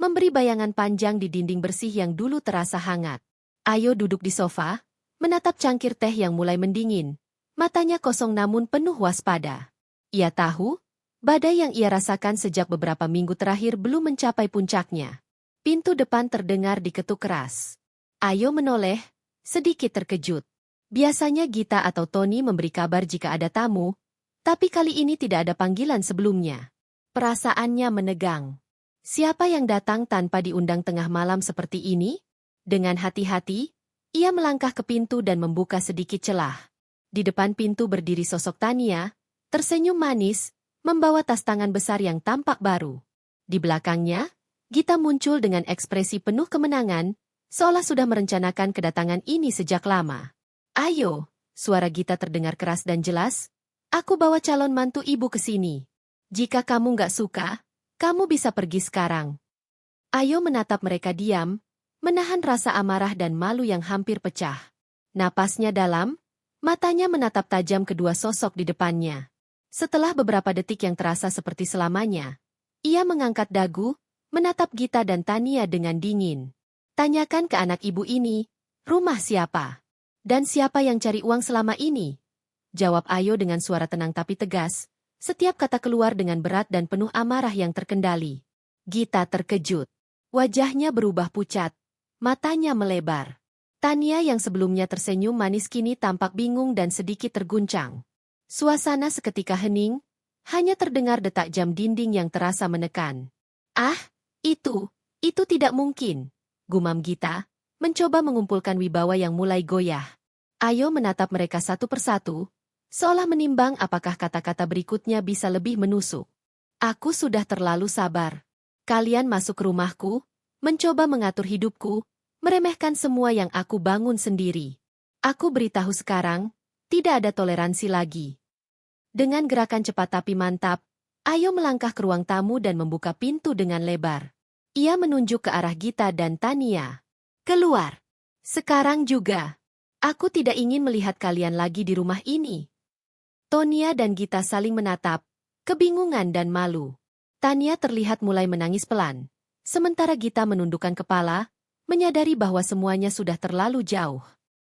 memberi bayangan panjang di dinding bersih yang dulu terasa hangat. Ayo duduk di sofa, menatap cangkir teh yang mulai mendingin. Matanya kosong namun penuh waspada. Ia tahu, badai yang ia rasakan sejak beberapa minggu terakhir belum mencapai puncaknya. Pintu depan terdengar diketuk keras. Ayo menoleh, sedikit terkejut. Biasanya Gita atau Tony memberi kabar jika ada tamu, tapi kali ini tidak ada panggilan sebelumnya. Perasaannya menegang. Siapa yang datang tanpa diundang tengah malam seperti ini? Dengan hati-hati, ia melangkah ke pintu dan membuka sedikit celah. Di depan pintu berdiri sosok Tania, tersenyum manis, membawa tas tangan besar yang tampak baru. Di belakangnya, Gita muncul dengan ekspresi penuh kemenangan, seolah sudah merencanakan kedatangan ini sejak lama. Ayo, suara Gita terdengar keras dan jelas. Aku bawa calon mantu ibu ke sini. Jika kamu nggak suka, kamu bisa pergi sekarang. Ayo menatap mereka diam, menahan rasa amarah dan malu yang hampir pecah. Napasnya dalam, matanya menatap tajam kedua sosok di depannya. Setelah beberapa detik yang terasa seperti selamanya, ia mengangkat dagu, menatap Gita dan Tania dengan dingin. Tanyakan ke anak ibu ini, rumah siapa? Dan siapa yang cari uang selama ini? Jawab Ayo dengan suara tenang tapi tegas. Setiap kata keluar dengan berat dan penuh amarah yang terkendali. Gita terkejut. Wajahnya berubah pucat. Matanya melebar. Tania yang sebelumnya tersenyum manis kini tampak bingung dan sedikit terguncang. Suasana seketika hening, hanya terdengar detak jam dinding yang terasa menekan. Ah, itu tidak mungkin, gumam Gita, mencoba mengumpulkan wibawa yang mulai goyah. Ayo menatap mereka satu persatu, seolah menimbang apakah kata-kata berikutnya bisa lebih menusuk. Aku sudah terlalu sabar. Kalian masuk ke rumahku, mencoba mengatur hidupku, meremehkan semua yang aku bangun sendiri. Aku beritahu sekarang, tidak ada toleransi lagi. Dengan gerakan cepat tapi mantap, Ayo melangkah ke ruang tamu dan membuka pintu dengan lebar. Ia menunjuk ke arah Gita dan Tania. Keluar. Sekarang juga. Aku tidak ingin melihat kalian lagi di rumah ini. Tonia dan Gita saling menatap, kebingungan dan malu. Tania terlihat mulai menangis pelan, sementara Gita menundukkan kepala, menyadari bahwa semuanya sudah terlalu jauh.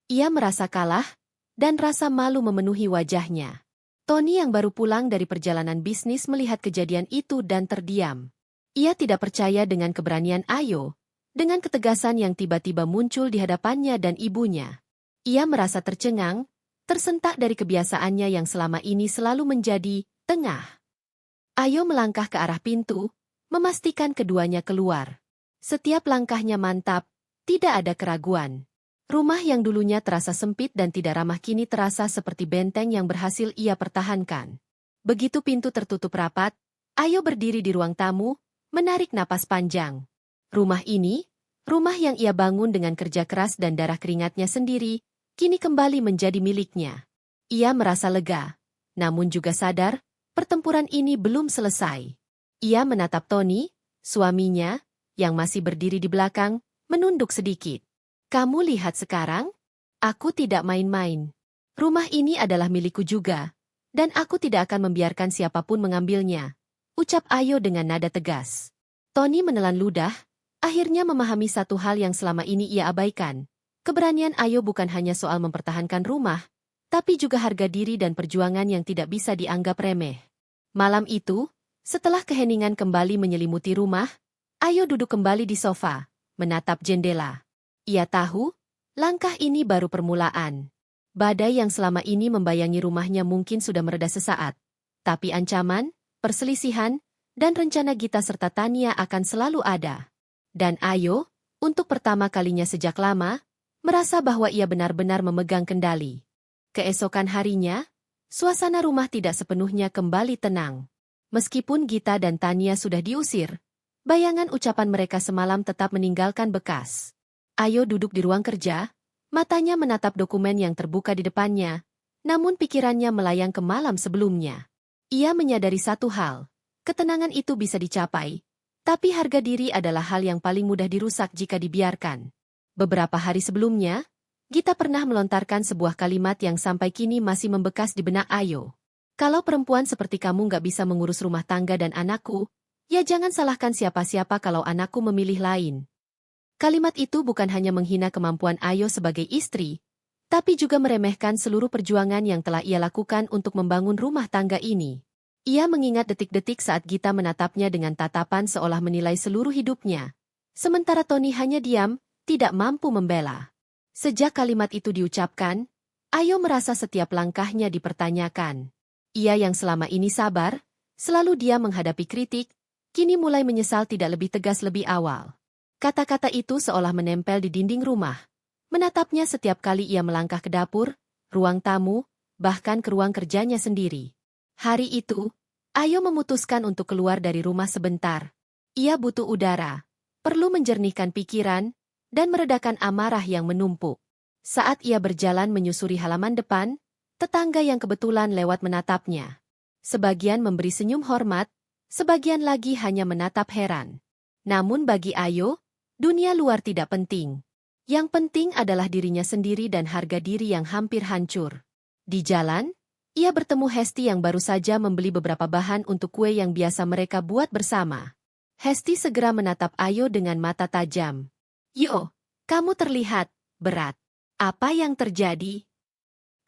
Ia merasa kalah, dan rasa malu memenuhi wajahnya. Tony yang baru pulang dari perjalanan bisnis melihat kejadian itu dan terdiam. Ia tidak percaya dengan keberanian Ayo, dengan ketegasan yang tiba-tiba muncul di hadapannya dan ibunya. Ia merasa tercengang, tersentak dari kebiasaannya yang selama ini selalu menjadi tengah. Ayo melangkah ke arah pintu, memastikan keduanya keluar. Setiap langkahnya mantap, tidak ada keraguan. Rumah yang dulunya terasa sempit dan tidak ramah kini terasa seperti benteng yang berhasil ia pertahankan. Begitu pintu tertutup rapat, Ayo berdiri di ruang tamu, menarik napas panjang. Rumah ini, rumah yang ia bangun dengan kerja keras dan darah keringatnya sendiri, kini kembali menjadi miliknya. Ia merasa lega, namun juga sadar, pertempuran ini belum selesai. Ia menatap Tony, suaminya, yang masih berdiri di belakang, menunduk sedikit. Kamu lihat sekarang? Aku tidak main-main. Rumah ini adalah milikku juga, dan aku tidak akan membiarkan siapapun mengambilnya, ucap Ayo dengan nada tegas. Tony menelan ludah, akhirnya memahami satu hal yang selama ini ia abaikan. Keberanian Ayo bukan hanya soal mempertahankan rumah, tapi juga harga diri dan perjuangan yang tidak bisa dianggap remeh. Malam itu, setelah keheningan kembali menyelimuti rumah, Ayo duduk kembali di sofa, menatap jendela. Ia tahu, langkah ini baru permulaan. Badai yang selama ini membayangi rumahnya mungkin sudah mereda sesaat. Tapi ancaman, perselisihan, dan rencana Gita serta Tania akan selalu ada. Dan Ayo, untuk pertama kalinya sejak lama, merasa bahwa ia benar-benar memegang kendali. Keesokan harinya, suasana rumah tidak sepenuhnya kembali tenang. Meskipun Gita dan Tania sudah diusir, bayangan ucapan mereka semalam tetap meninggalkan bekas. Ayo duduk di ruang kerja, matanya menatap dokumen yang terbuka di depannya, namun pikirannya melayang ke malam sebelumnya. Ia menyadari satu hal, ketenangan itu bisa dicapai, tapi harga diri adalah hal yang paling mudah dirusak jika dibiarkan. Beberapa hari sebelumnya, Gita pernah melontarkan sebuah kalimat yang sampai kini masih membekas di benak Ayo. Kalau perempuan seperti kamu nggak bisa mengurus rumah tangga dan anakku, ya jangan salahkan siapa-siapa kalau anakku memilih lain. Kalimat itu bukan hanya menghina kemampuan Ayo sebagai istri, tapi juga meremehkan seluruh perjuangan yang telah ia lakukan untuk membangun rumah tangga ini. Ia mengingat detik-detik saat Gita menatapnya dengan tatapan seolah menilai seluruh hidupnya. Sementara Tony hanya diam, tidak mampu membela. Sejak kalimat itu diucapkan, Ayo merasa setiap langkahnya dipertanyakan. Ia yang selama ini sabar, selalu diam menghadapi kritik, kini mulai menyesal tidak lebih tegas lebih awal. Kata-kata itu seolah menempel di dinding rumah. Menatapnya setiap kali ia melangkah ke dapur, ruang tamu, bahkan ke ruang kerjanya sendiri. Hari itu, Ayo memutuskan untuk keluar dari rumah sebentar. Ia butuh udara, perlu menjernihkan pikiran, dan meredakan amarah yang menumpuk. Saat ia berjalan menyusuri halaman depan, tetangga yang kebetulan lewat menatapnya. Sebagian memberi senyum hormat, sebagian lagi hanya menatap heran. Namun bagi Ayo, dunia luar tidak penting. Yang penting adalah dirinya sendiri dan harga diri yang hampir hancur. Di jalan, ia bertemu Hesti yang baru saja membeli beberapa bahan untuk kue yang biasa mereka buat bersama. Hesti segera menatap Ayo dengan mata tajam. "Yo, kamu terlihat berat. Apa yang terjadi?"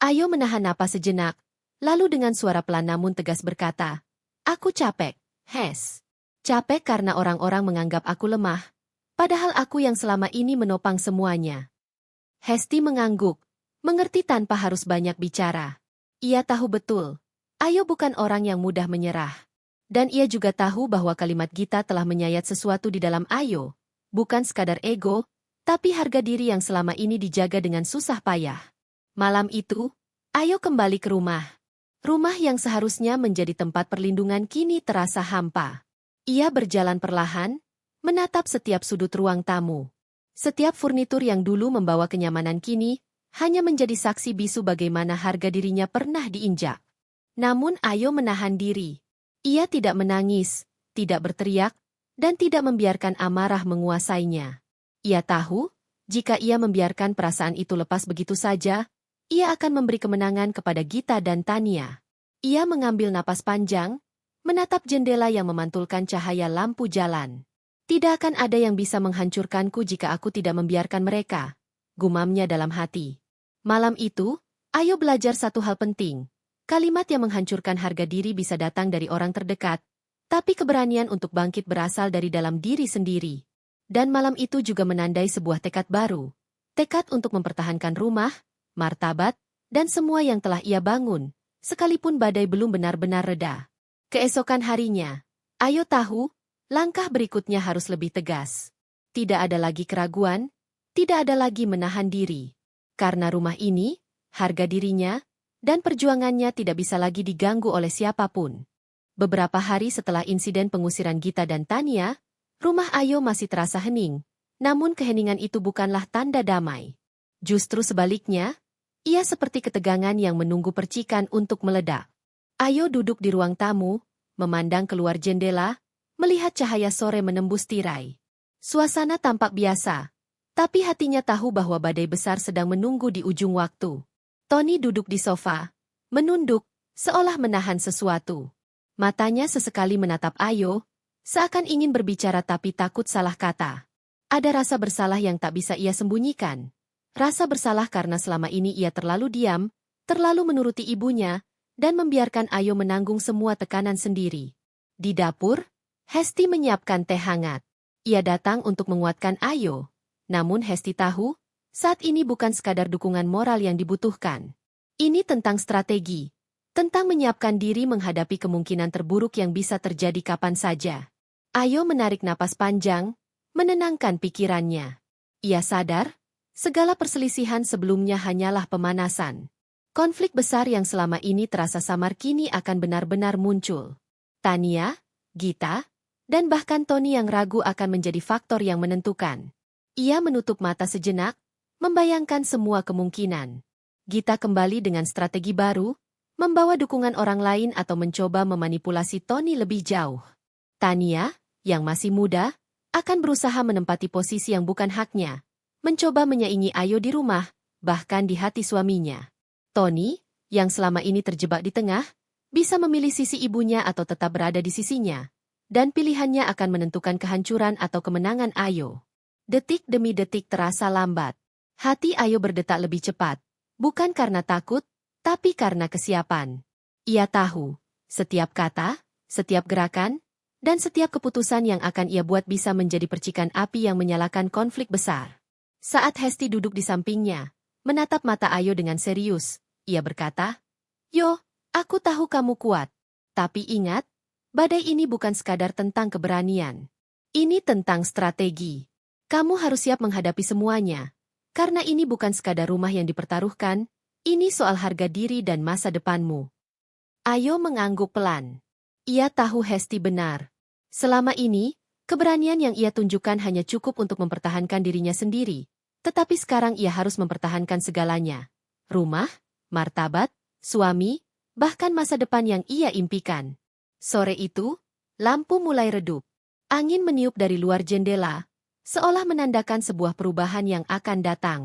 Ayo menahan napas sejenak, lalu dengan suara pelan namun tegas berkata, "Aku capek, Hes. Capek karena orang-orang menganggap aku lemah, padahal aku yang selama ini menopang semuanya." Hesti mengangguk, mengerti tanpa harus banyak bicara. Ia tahu betul, Ayo bukan orang yang mudah menyerah. Dan ia juga tahu bahwa kalimat Gita telah menyayat sesuatu di dalam Ayo. Bukan sekadar ego, tapi harga diri yang selama ini dijaga dengan susah payah. Malam itu, Ayo kembali ke rumah. Rumah yang seharusnya menjadi tempat perlindungan kini terasa hampa. Ia berjalan perlahan, menatap setiap sudut ruang tamu. Setiap furnitur yang dulu membawa kenyamanan kini, hanya menjadi saksi bisu bagaimana harga dirinya pernah diinjak. Namun Ayo menahan diri. Ia tidak menangis, tidak berteriak, dan tidak membiarkan amarah menguasainya. Ia tahu, jika ia membiarkan perasaan itu lepas begitu saja, ia akan memberi kemenangan kepada Gita dan Tania. Ia mengambil napas panjang, menatap jendela yang memantulkan cahaya lampu jalan. "Tidak akan ada yang bisa menghancurkanku jika aku tidak membiarkan mereka," gumamnya dalam hati. Malam itu, Ayo belajar satu hal penting. Kalimat yang menghancurkan harga diri bisa datang dari orang terdekat, tapi keberanian untuk bangkit berasal dari dalam diri sendiri. Dan malam itu juga menandai sebuah tekad baru. Tekad untuk mempertahankan rumah, martabat, dan semua yang telah ia bangun, sekalipun badai belum benar-benar reda. Keesokan harinya, Ayo tahu, langkah berikutnya harus lebih tegas. Tidak ada lagi keraguan, tidak ada lagi menahan diri. Karena rumah ini, harga dirinya, dan perjuangannya tidak bisa lagi diganggu oleh siapapun. Beberapa hari setelah insiden pengusiran Gita dan Tania, rumah Ayo masih terasa hening, namun keheningan itu bukanlah tanda damai. Justru sebaliknya, ia seperti ketegangan yang menunggu percikan untuk meledak. Ayo duduk di ruang tamu, memandang keluar jendela, melihat cahaya sore menembus tirai. Suasana tampak biasa, tapi hatinya tahu bahwa badai besar sedang menunggu di ujung waktu. Tony duduk di sofa, menunduk, seolah menahan sesuatu. Matanya sesekali menatap Ayo, seakan ingin berbicara tapi takut salah kata. Ada rasa bersalah yang tak bisa ia sembunyikan. Rasa bersalah karena selama ini ia terlalu diam, terlalu menuruti ibunya, dan membiarkan Ayo menanggung semua tekanan sendiri. Di dapur, Hesti menyiapkan teh hangat. Ia datang untuk menguatkan Ayo. Namun Hesti tahu, saat ini bukan sekadar dukungan moral yang dibutuhkan. Ini tentang strategi, tentang menyiapkan diri menghadapi kemungkinan terburuk yang bisa terjadi kapan saja. Ayo menarik napas panjang, menenangkan pikirannya. Ia sadar, segala perselisihan sebelumnya hanyalah pemanasan. Konflik besar yang selama ini terasa samar kini akan benar-benar muncul. Tania, Gita, dan bahkan Tony yang ragu akan menjadi faktor yang menentukan. Ia menutup mata sejenak, membayangkan semua kemungkinan. Gita kembali dengan strategi baru, membawa dukungan orang lain atau mencoba memanipulasi Tony lebih jauh. Tania, yang masih muda, akan berusaha menempati posisi yang bukan haknya, mencoba menyaingi Ayo di rumah, bahkan di hati suaminya. Tony, yang selama ini terjebak di tengah, bisa memilih sisi ibunya atau tetap berada di sisinya, dan pilihannya akan menentukan kehancuran atau kemenangan Ayo. Detik demi detik terasa lambat. Hati Ayo berdetak lebih cepat. Bukan karena takut, tapi karena kesiapan. Ia tahu, setiap kata, setiap gerakan, dan setiap keputusan yang akan ia buat bisa menjadi percikan api yang menyalakan konflik besar. Saat Hesti duduk di sampingnya, menatap mata Ayo dengan serius, ia berkata, "Yo, aku tahu kamu kuat. Tapi ingat, badai ini bukan sekadar tentang keberanian. Ini tentang strategi. Kamu harus siap menghadapi semuanya. Karena ini bukan sekadar rumah yang dipertaruhkan, ini soal harga diri dan masa depanmu." Ayo mengangguk pelan. Ia tahu Hesti benar. Selama ini, keberanian yang ia tunjukkan hanya cukup untuk mempertahankan dirinya sendiri. Tetapi sekarang ia harus mempertahankan segalanya. Rumah, martabat, suami, bahkan masa depan yang ia impikan. Sore itu, lampu mulai redup. Angin meniup dari luar jendela, seolah menandakan sebuah perubahan yang akan datang.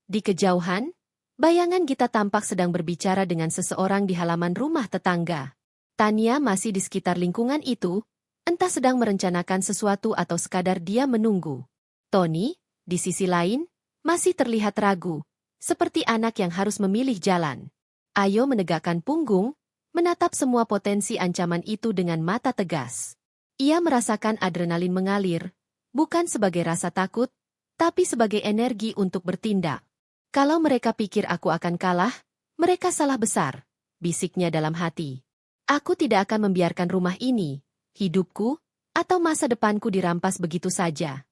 Di kejauhan, bayangan Gita tampak sedang berbicara dengan seseorang di halaman rumah tetangga. Tania masih di sekitar lingkungan itu, entah sedang merencanakan sesuatu atau sekadar dia menunggu. Tony, di sisi lain, masih terlihat ragu, seperti anak yang harus memilih jalan. Ayo menegakkan punggung, menatap semua potensi ancaman itu dengan mata tegas. Ia merasakan adrenalin mengalir, bukan sebagai rasa takut, tapi sebagai energi untuk bertindak. Kalau mereka pikir aku akan kalah, mereka salah besar, bisiknya dalam hati. Aku tidak akan membiarkan rumah ini, hidupku, atau masa depanku dirampas begitu saja.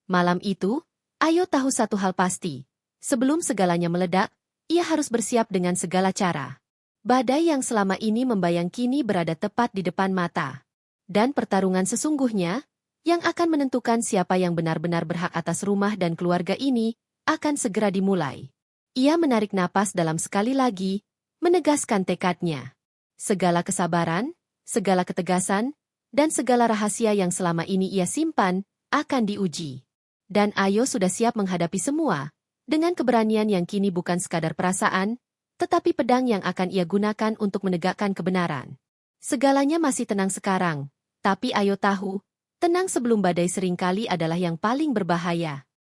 Malam itu, Ayo tahu satu hal pasti. Sebelum segalanya meledak, ia harus bersiap dengan segala cara. Badai yang selama ini membayang kini berada tepat di depan mata. Dan pertarungan sesungguhnya, yang akan menentukan siapa yang benar-benar berhak atas rumah dan keluarga ini, akan segera dimulai. Ia menarik napas dalam sekali lagi, menegaskan tekadnya. Segala kesabaran, segala ketegasan, dan segala rahasia yang selama ini ia simpan, akan diuji. Dan Ayo sudah siap menghadapi semua, dengan keberanian yang kini bukan sekadar perasaan, tetapi pedang yang akan ia gunakan untuk menegakkan kebenaran. Segalanya masih tenang sekarang, tapi Ayo tahu, tenang sebelum badai seringkali adalah yang paling berbahaya.